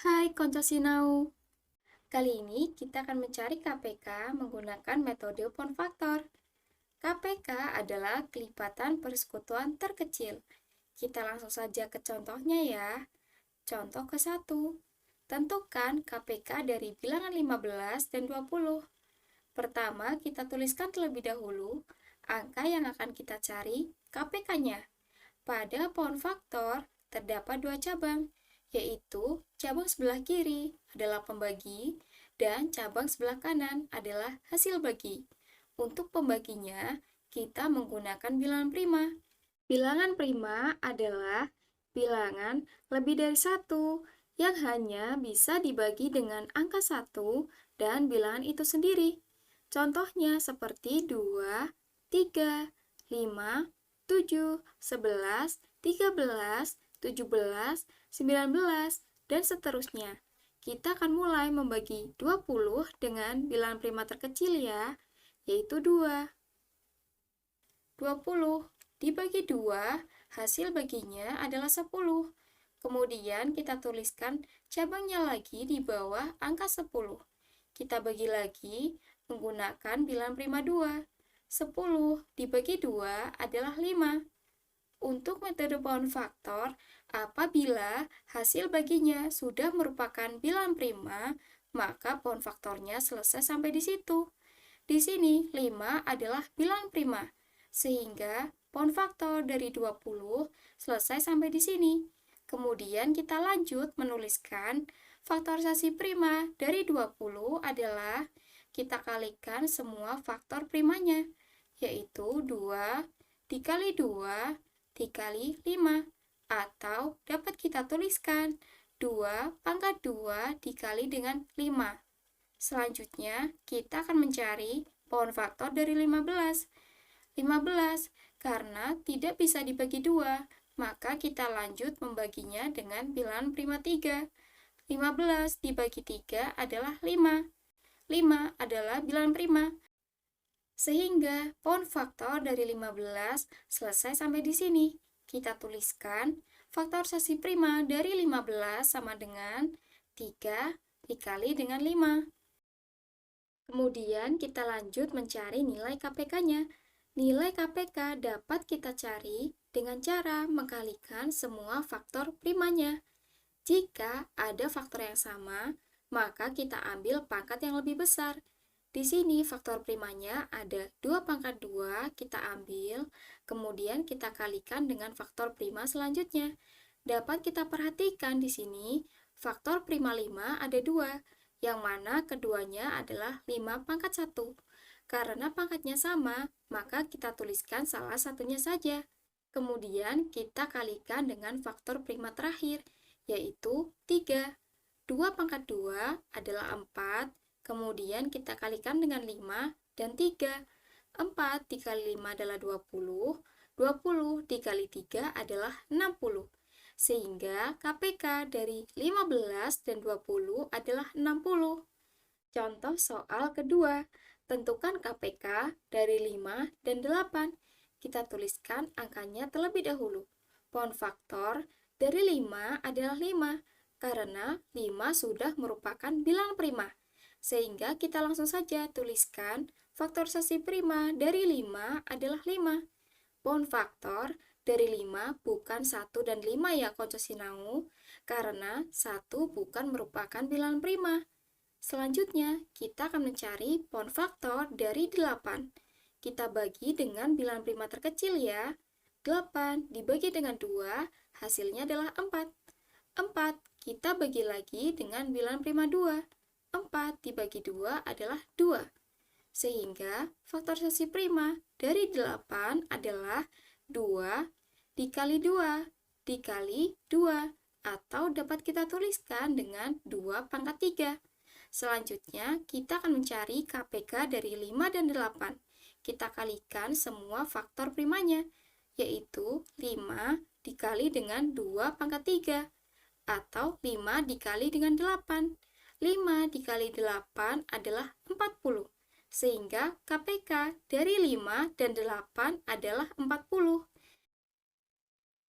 Hai Konco Sinau, kali ini kita akan mencari KPK menggunakan metode pound factor. KPK adalah kelipatan persekutuan terkecil. Kita langsung saja ke contohnya ya. Contoh ke-1. Tentukan KPK dari bilangan 15 dan 20. Pertama, kita tuliskan terlebih dahulu angka yang akan kita cari KPK-nya. Pada pound factor terdapat dua cabang, yaitu cabang sebelah kiri adalah pembagi dan cabang sebelah kanan adalah hasil bagi. Untuk pembaginya, kita menggunakan bilangan prima. Bilangan prima adalah bilangan lebih dari satu yang hanya bisa dibagi dengan angka 1 dan bilangan itu sendiri. Contohnya seperti 2, 3, 5, 7, 11, 13, 17, 19, dan seterusnya. Kita akan mulai membagi 20 dengan bilangan prima terkecil ya, yaitu 2. 20 dibagi 2, hasil baginya adalah 10. Kemudian kita tuliskan cabangnya lagi di bawah angka 10. Kita bagi lagi menggunakan bilangan prima 2. 10 dibagi 2 adalah 5. Untuk metode pound factor, apabila hasil baginya sudah merupakan bilangan prima, maka pound faktornya selesai sampai di situ. Di sini 5 adalah bilangan prima, sehingga pound faktor dari 20 selesai sampai di sini. Kemudian kita lanjut menuliskan faktorisasi prima dari 20 adalah kita kalikan semua faktor primanya, yaitu 2 dikali 2 dikali 5, atau dapat kita tuliskan 2 pangkat 2 dikali dengan 5. Selanjutnya, kita akan mencari pound faktor dari 15. 15, karena tidak bisa dibagi 2, maka kita lanjut membaginya dengan bilangan prima 3. 15 dibagi 3 adalah 5. 5 adalah bilangan prima. Sehingga pound faktor dari 15 selesai sampai di sini. Kita tuliskan faktorisasi prima dari 15 sama dengan 3 dikali dengan 5. Kemudian kita lanjut mencari nilai KPK-nya. Nilai KPK dapat kita cari dengan cara mengkalikan semua faktor primanya. Jika ada faktor yang sama, maka kita ambil pangkat yang lebih besar. Di sini faktor primanya ada 2 pangkat 2, kita ambil, kemudian kita kalikan dengan faktor prima selanjutnya. Dapat kita perhatikan di sini, faktor prima 5 ada 2, yang mana keduanya adalah 5 pangkat 1. Karena pangkatnya sama, maka kita tuliskan salah satunya saja. Kemudian kita kalikan dengan faktor prima terakhir, yaitu 3. 2 pangkat 2 adalah 4, kemudian kita kalikan dengan 5 dan 3. 4 dikali 5 adalah 20, 20 dikali 3 adalah 60. Sehingga KPK dari 15 dan 20 adalah 60. Contoh soal kedua, tentukan KPK dari 5 dan 8. Kita tuliskan angkanya terlebih dahulu. Pound faktor dari 5 adalah 5, karena 5 sudah merupakan bilangan prima. Sehingga kita langsung saja tuliskan faktorisasi prima dari 5 adalah 5. Pound faktor dari 5 bukan 1 dan 5 ya Konco Sinau, karena 1 bukan merupakan bilangan prima. Selanjutnya, kita akan mencari pound faktor dari 8. Kita bagi dengan bilangan prima terkecil ya. 8 dibagi dengan 2, hasilnya adalah 4. 4 kita bagi lagi dengan bilangan prima 2. 4 dibagi 2 adalah 2. Sehingga faktorisasi prima dari 8 adalah 2 dikali 2 dikali 2, atau dapat kita tuliskan dengan 2 pangkat 3. Selanjutnya, kita akan mencari KPK dari 5 dan 8. Kita kalikan semua faktor primanya, yaitu 5 dikali dengan 2 pangkat 3, atau 5 dikali dengan 8. 5 dikali 8 adalah 40, sehingga KPK dari 5 dan 8 adalah 40.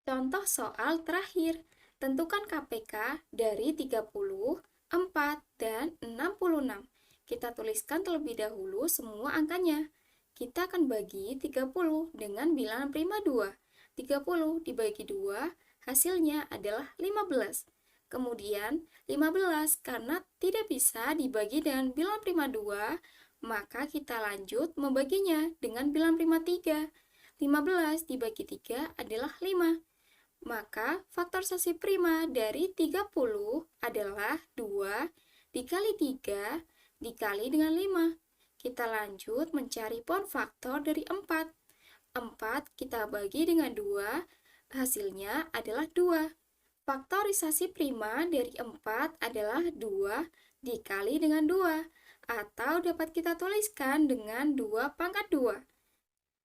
Contoh soal terakhir, Tentukan KPK dari 30, 4, dan 66. Kita tuliskan terlebih dahulu semua angkanya. Kita akan bagi 30 dengan bilangan prima 2. 30 dibagi 2, hasilnya adalah 15. Kemudian, 15 karena tidak bisa dibagi dengan bilangan prima 2, maka kita lanjut membaginya dengan bilangan prima 3. 15 dibagi 3 adalah 5. Maka faktorisasi prima dari 30 adalah 2 dikali 3 dikali dengan 5. Kita lanjut mencari pohon faktor dari 4. 4 kita bagi dengan 2, hasilnya adalah 2. Faktorisasi prima dari 4 adalah 2 dikali dengan 2, atau dapat kita tuliskan dengan 2 pangkat 2.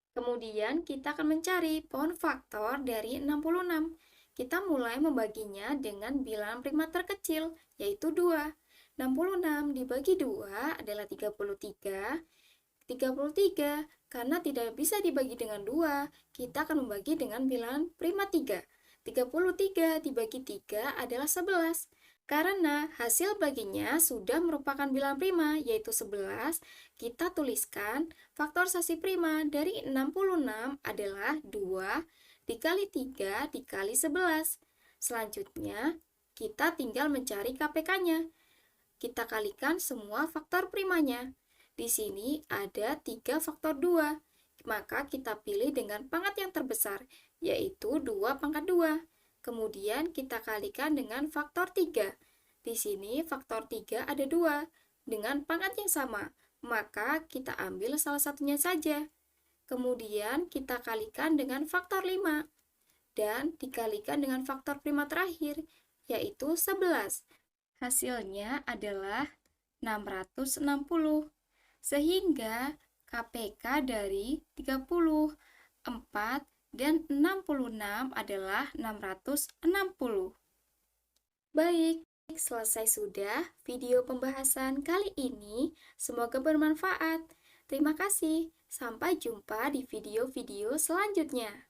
Kemudian kita akan mencari pohon faktor dari 66. Kita mulai membaginya dengan bilangan prima terkecil, yaitu 2. 66 dibagi 2 adalah 33. 33, karena tidak bisa dibagi dengan 2, kita akan membagi dengan bilangan prima 3. 33 dibagi 3 adalah 11. Karena hasil baginya sudah merupakan bilangan prima, yaitu 11, kita tuliskan faktorisasi prima dari 66 adalah 2 dikali 3 dikali 11. Selanjutnya, kita tinggal mencari KPK-nya. Kita kalikan semua faktor primanya. Di sini ada 3 faktor 2, maka kita pilih dengan pangkat yang terbesar, yaitu 2 pangkat 2. Kemudian kita kalikan dengan faktor 3. Di sini faktor 3 ada 2, dengan pangkat yang sama, maka kita ambil salah satunya saja. Kemudian kita kalikan dengan faktor 5, dan dikalikan dengan faktor prima terakhir, yaitu 11. Hasilnya adalah 660. Sehingga KPK dari 30, 4, dan 66 adalah 660. Baik, selesai sudah video pembahasan kali ini. Semoga bermanfaat. Terima kasih. Sampai jumpa di video-video selanjutnya.